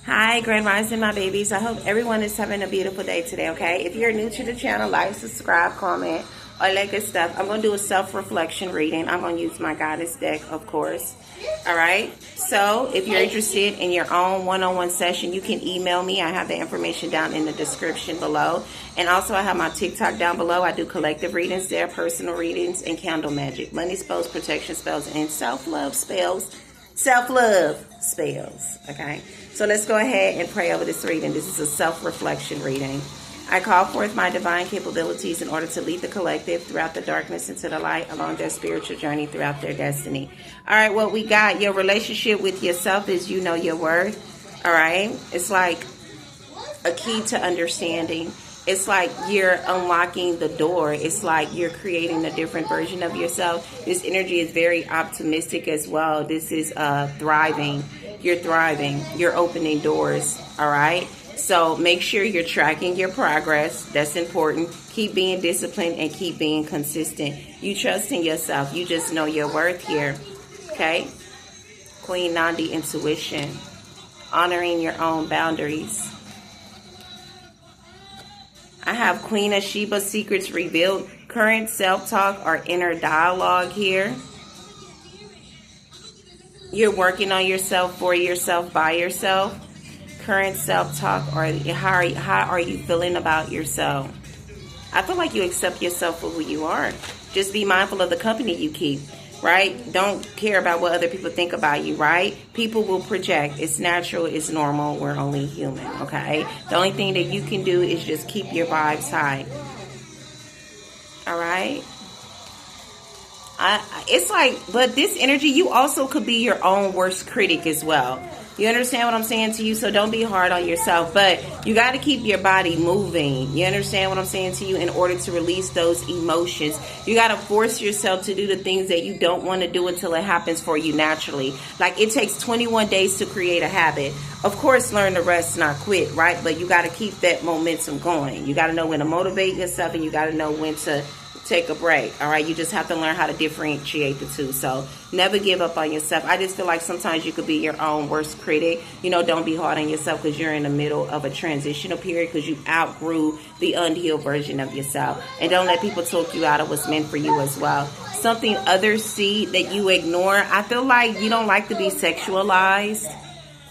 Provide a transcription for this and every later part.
Hi, Grand Rising, my babies. I hope everyone is having a beautiful day today, okay? If you're new to the channel, like, subscribe, comment, all that good stuff. I'm going to do a self-reflection reading. I'm going to use my goddess deck, of course. All right? So, if you're interested in your own one-on-one session, you can email me. I have the information down in the description below. And also, I have my TikTok down below. I do collective readings there, personal readings, and candle magic. Money spells, protection spells, and self-love spells. Self-love spells, okay? So let's go ahead and pray over this reading. This is a self-reflection reading. I call forth my divine capabilities in order to lead the collective throughout the darkness into the light along their spiritual journey throughout their destiny. All right, what we got, your relationship with yourself is you know your worth, all right? It's like a key to understanding. It's like you're unlocking the door. It's like you're creating a different version of yourself. This energy is very optimistic as well. This is thriving. You're thriving. You're opening doors. All right. So make sure you're tracking your progress. That's important. Keep being disciplined and keep being consistent. You trust in yourself. You just know your worth here. Okay. Queen Nandi, intuition. Honoring your own boundaries. I have Queen of Sheba, secrets revealed, current self-talk or inner dialogue here. You're working on yourself, for yourself, by yourself. Current self-talk or how are you feeling about yourself? I feel like you accept yourself for who you are. Just be mindful of the company you keep, right? Don't care about what other people think about you, right? People will project. It's natural. It's normal. We're only human, okay? The only thing that you can do is just keep your vibes high. All right? It's like, but this energy, you also could be your own worst critic as well. You understand what I'm saying to you? So don't be hard on yourself, but you got to keep your body moving. You understand what I'm saying to you? In order to release those emotions, you got to force yourself to do the things that you don't want to do until it happens for you naturally. Like it takes 21 days to create a habit. Of course, learn to rest, not quit, right? But you got to keep that momentum going. You got to know when to motivate yourself and you got to know when to take a break. All right, you just have to learn how to differentiate the two. So never give up on yourself. I just feel like sometimes you could be your own worst critic. You know, don't be hard on yourself because you're in the middle of a transitional period because you outgrew the unhealed version of yourself. And don't let people talk you out of what's meant for you as well. Something others see that you ignore. I feel like you don't like to be sexualized.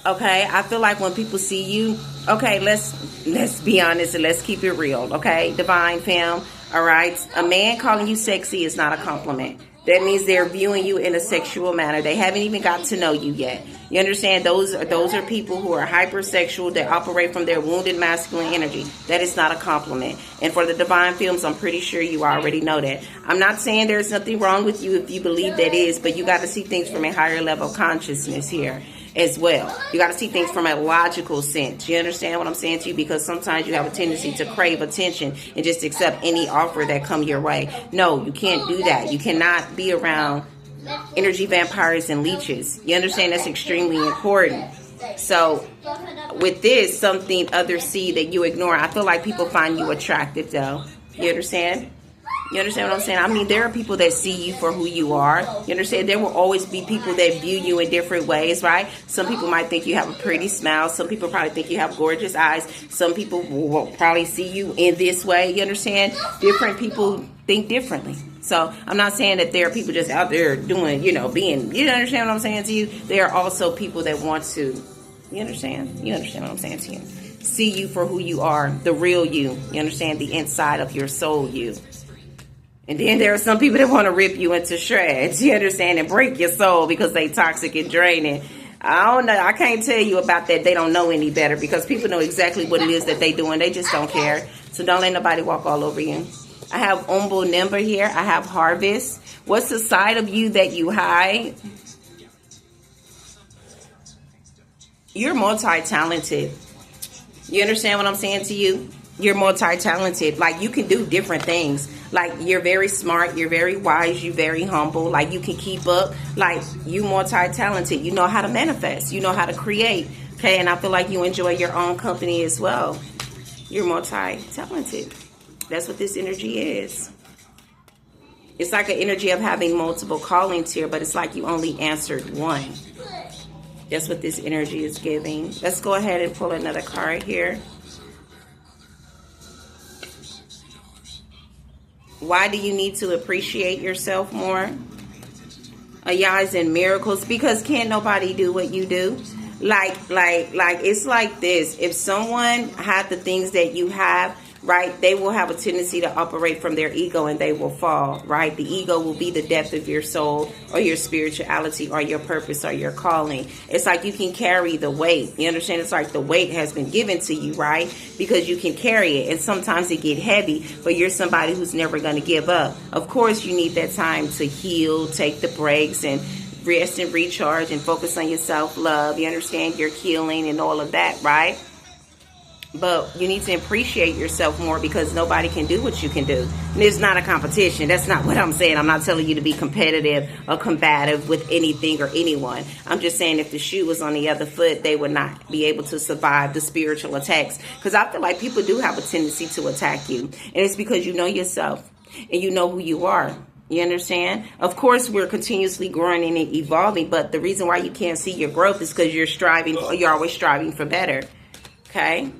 Okay, I feel like when people see you, okay, let's be honest and let's keep it real. Okay, divine fam. All right, a man calling you sexy is not a compliment. That means they're viewing you in a sexual manner. They haven't even got to know you yet. You understand? Those are people who are hypersexual. They operate from their wounded masculine energy. That is not a compliment. And for the divine films, I'm pretty sure you already know that. I'm not saying there's nothing wrong with you if you believe that is, but you got to see things from a higher level of consciousness here as well. You got to see things from a logical sense. You understand what I'm saying to you? Because sometimes you have a tendency to crave attention and just accept any offer that come your way. No, you can't do that. You cannot be around energy vampires and leeches. You understand? That's extremely important. So with this, something others see that you ignore. I feel like people find you attractive though. You understand? You understand what I'm saying? I mean, there are people that see you for who you are. You understand? There will always be people that view you in different ways, right? Some people might think you have a pretty smile. Some people probably think you have gorgeous eyes. Some people will probably see you in this way. You understand? Different people think differently. So I'm not saying that there are people just out there doing, you understand what I'm saying to you? There are also people that want to, you understand? You understand what I'm saying to you? See you for who you are, the real you. You understand? The inside of your soul you. And then there are some people that want to rip you into shreds, you understand, and break your soul because they toxic and draining. I don't know. I can't tell you about that. They don't know any better because people know exactly what it is that they do and they just don't care. So don't let nobody walk all over you. I have Umbo Nimber here. I have Harvest. What's the side of you that you hide? You're multi-talented. You understand what I'm saying to you? You're multi-talented. Like you can do different things. Like you're very smart, you're very wise, you're very humble. Like you can keep up. Like you multi-talented. You know how to manifest. You know how to create. Okay, and I feel like you enjoy your own company as well. You're multi-talented. That's what this energy is. It's like an energy of having multiple callings here, but it's like you only answered one. That's what this energy is giving. Let's go ahead and pull another card here. Why do you need to appreciate yourself more? Y'all in miracles, because can't nobody do what you do. Like it's like this. If someone had the things that you have, right, they will have a tendency to operate from their ego and they will fall, right? The ego will be the depth of your soul or your spirituality or your purpose or your calling. It's like you can carry the weight. You understand? It's like the weight has been given to you, right? Because you can carry it. And sometimes it get heavy, but you're somebody who's never going to give up. Of course, you need that time to heal, take the breaks, and rest and recharge and focus on your self-love. You understand? Your healing and all of that, right? But you need to appreciate yourself more, because nobody can do what you can do. And it's not a competition. That's not what I'm saying. I'm not telling you to be competitive or combative with anything or anyone. I'm just saying if the shoe was on the other foot, they would not be able to survive the spiritual attacks. Because I feel like people do have a tendency to attack you. And it's because you know yourself and you know who you are. You understand? Of course, we're continuously growing and evolving, but the reason why you can't see your growth is because you're always striving for better. Okay?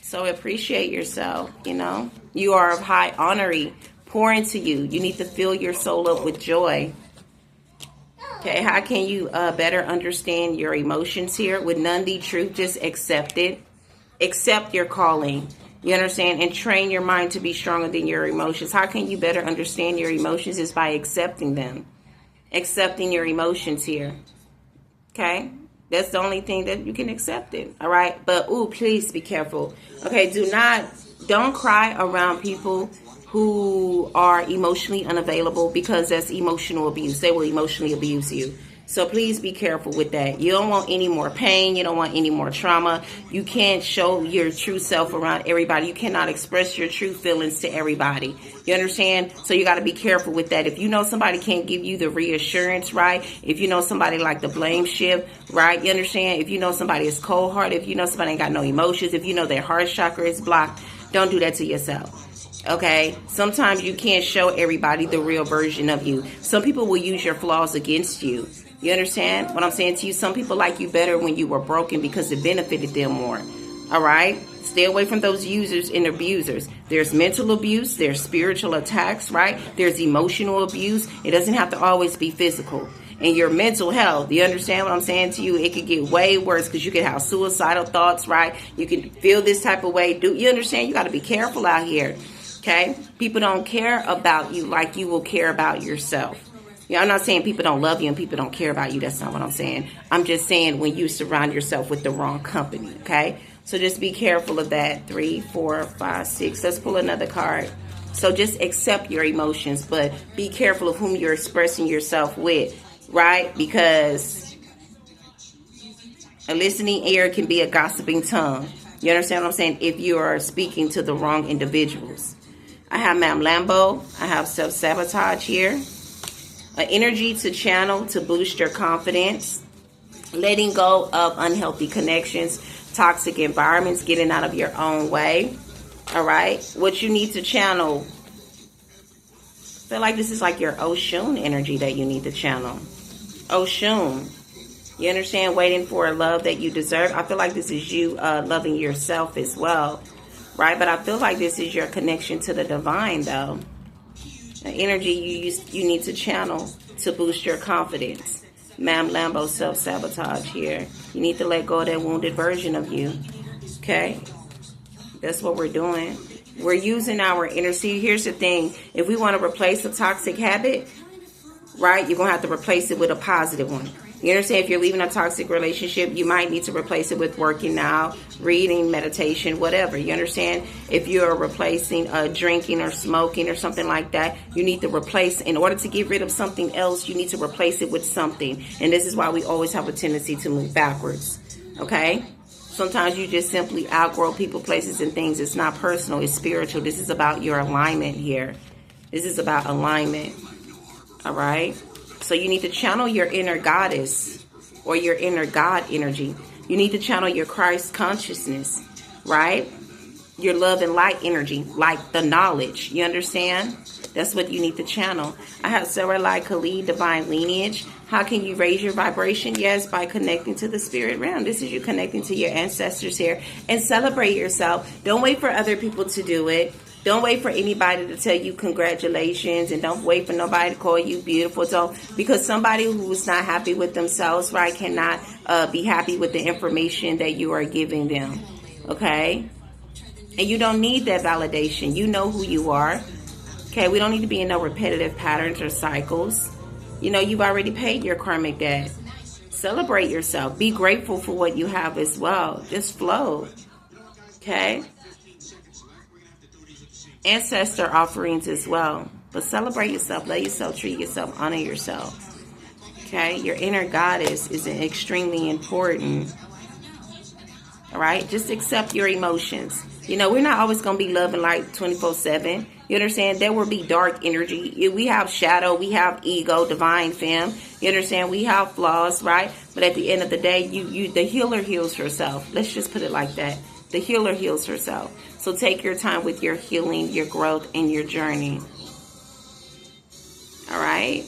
So appreciate yourself, you know. You are of high honor. Pour into you. You need to fill your soul up with joy. Okay, how can you better understand your emotions here? With none the truth, just accept it. Accept your calling. You understand? And train your mind to be stronger than your emotions. How can you better understand your emotions? Is by accepting them. Accepting your emotions here. Okay? That's the only thing that you can accept it. All right? But, please be careful. Okay, don't cry around people who are emotionally unavailable, because that's emotional abuse. They will emotionally abuse you. So please be careful with that. You don't want any more pain. You don't want any more trauma. You can't show your true self around everybody. You cannot express your true feelings to everybody. You understand? So you got to be careful with that. If you know somebody can't give you the reassurance, right? If you know somebody like the blame shift, right? You understand? If you know somebody is cold-hearted, if you know somebody ain't got no emotions, if you know their heart chakra is blocked, don't do that to yourself. Okay? Sometimes you can't show everybody the real version of you. Some people will use your flaws against you. You understand what I'm saying to you? Some people like you better when you were broken because it benefited them more. All right? Stay away from those users and abusers. There's mental abuse. There's spiritual attacks, right? There's emotional abuse. It doesn't have to always be physical. And your mental health, you understand what I'm saying to you? It could get way worse, because you can have suicidal thoughts, right? You can feel this type of way. You understand? You got to be careful out here. Okay? People don't care about you like you will care about yourself. Yeah, I'm not saying people don't love you and people don't care about you. That's not what I'm saying. I'm just saying when you surround yourself with the wrong company, okay? So just be careful of that. 3, 4, 5, 6. Let's pull another card. So just accept your emotions, but be careful of whom you're expressing yourself with, right? Because a listening ear can be a gossiping tongue. You understand what I'm saying? If you are speaking to the wrong individuals. I have Ma'am Lambo. I have self-sabotage here. An energy to channel to boost your confidence, letting go of unhealthy connections, toxic environments, getting out of your own way. All right. What you need to channel. I feel like this is like your Oshun energy that you need to channel. Oshun. You understand? Waiting for a love that you deserve. I feel like this is you loving yourself as well. Right. But I feel like this is your connection to the divine, though. The energy you need to channel to boost your confidence. Ma'am Lambo, self-sabotage here. You need to let go of that wounded version of you. Okay? That's what we're doing. We're using our inner. See, here's the thing. If we want to replace a toxic habit, right, you're going to have to replace it with a positive one. You understand? If you're leaving a toxic relationship, you might need to replace it with working out, reading, meditation, whatever. You understand? If you're replacing drinking or smoking or something like that, you need to replace, in order to get rid of something else, you need to replace it with something. And this is why we always have a tendency to move backwards. Okay? Sometimes you just simply outgrow people, places, and things. It's not personal. It's spiritual. This is about your alignment here. This is about alignment. All right? So you need to channel your inner goddess or your inner God energy. You need to channel your Christ consciousness, right? your love and light energy, like the knowledge. You understand? That's what you need to channel. I have Sarah Lai Khalid, divine lineage. How can you raise your vibration? Yes, by connecting to the spirit realm. This is you connecting to your ancestors here. And celebrate yourself. Don't wait for other people to do it. Don't wait for anybody to tell you congratulations, and don't wait for nobody to call you beautiful. So, because somebody who's not happy with themselves, right, cannot be happy with the information that you are giving them. Okay? And you don't need that validation. You know who you are. Okay? We don't need to be in no repetitive patterns or cycles. You know, you've already paid your karmic debt. Celebrate yourself. Be grateful for what you have as well. Just flow. Okay? Ancestor offerings as well. But celebrate yourself. Let yourself treat yourself. Honor yourself. Okay? Your inner goddess is extremely important. All right? Just accept your emotions. You know, we're not always going to be loving like 24/7. You understand? There will be dark energy. We have shadow. We have ego, divine femme. You understand? We have flaws, right? But at the end of the day, the healer heals herself. Let's just put it like that. The healer heals herself. So take your time with your healing, your growth, and your journey. All right?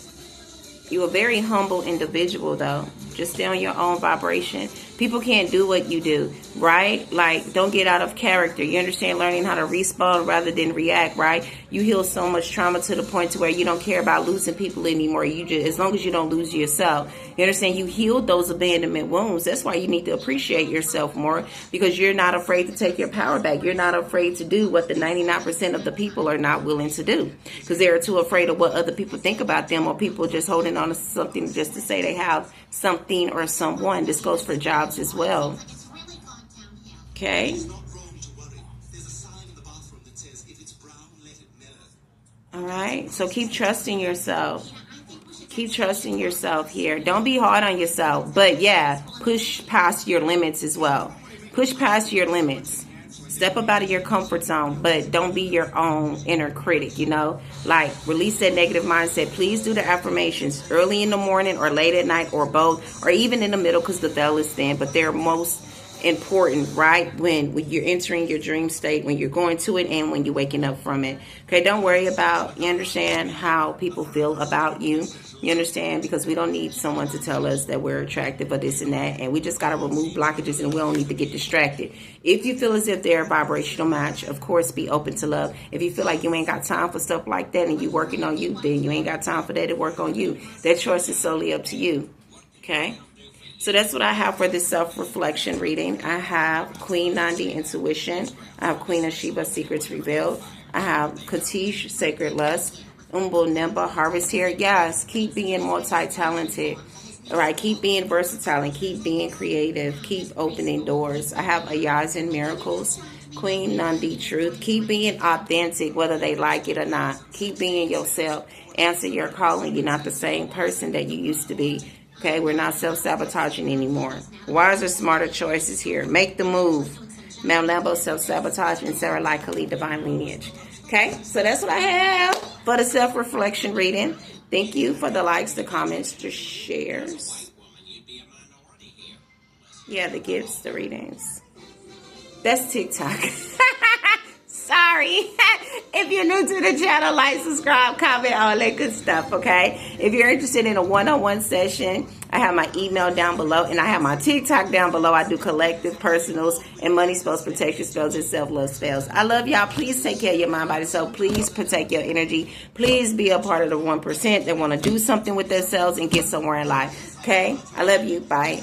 You're a very humble individual, though. Just stay on your own vibration. People can't do what you do, right? Like, don't get out of character. You understand? Learning how to respond rather than react, right? You heal so much trauma to the point to where you don't care about losing people anymore. You just, as long as you don't lose yourself. You understand? You healed those abandonment wounds. That's why you need to appreciate yourself more, because you're not afraid to take your power back. You're not afraid to do what the 99% of the people are not willing to do, because they're too afraid of what other people think about them, or people just holding on to something just to say they have something or someone. This goes for jobs as well. Okay? All right? So keep trusting yourself. Keep trusting yourself here. Don't be hard on yourself. But yeah, push past your limits as well. Push past your limits. Step up out of your comfort zone, but don't be your own inner critic, you know? Like, release that negative mindset. Please do the affirmations early in the morning or late at night or both, or even in the middle, because the veil is thin. But they're most important, right? When you're entering your dream state, when you're going to it, and when you're waking up from it. Okay, don't worry about, you understand, how people feel about you. You understand? Because we don't need someone to tell us that we're attractive or this and that. And we just got to remove blockages, and we don't need to get distracted. If you feel as if they're a vibrational match, of course, be open to love. If you feel like you ain't got time for stuff like that and you working on you, then you ain't got time for that to work on you. That choice is solely up to you. Okay? So that's what I have for this self-reflection reading. I have Queen Nandi, Intuition. I have Queen of Sheba, Secrets Revealed. I have Katish, Sacred Lust. Umbo Nimba, Harvest here. Yes, keep being multi-talented. All right, keep being versatile and keep being creative. Keep opening doors. I have Ayaz and Miracles. Queen Nandi, Truth. Keep being authentic, whether they like it or not. Keep being yourself. Answer your calling. You're not the same person that you used to be. Okay, we're not self-sabotaging anymore. Wiser, smarter choices here. Make the move. Mel Lambo, self-sabotage, and Sarah Lai Khalid, divine lineage. Okay, so that's what I have for the self-reflection reading. Thank you for the likes, the comments, the shares. Yeah, the gifts, the readings. That's TikTok. Sorry. If you're new to the channel, like, subscribe, comment, all that good stuff, okay? If you're interested in a one-on-one session, I have my email down below, and I have my TikTok down below. I do collective, personals, and money spells, protection spells, and self-love spells. I love y'all. Please take care of your mind, body, soul. Please protect your energy. Please be a part of the 1% that want to do something with themselves and get somewhere in life, okay? I love you. Bye.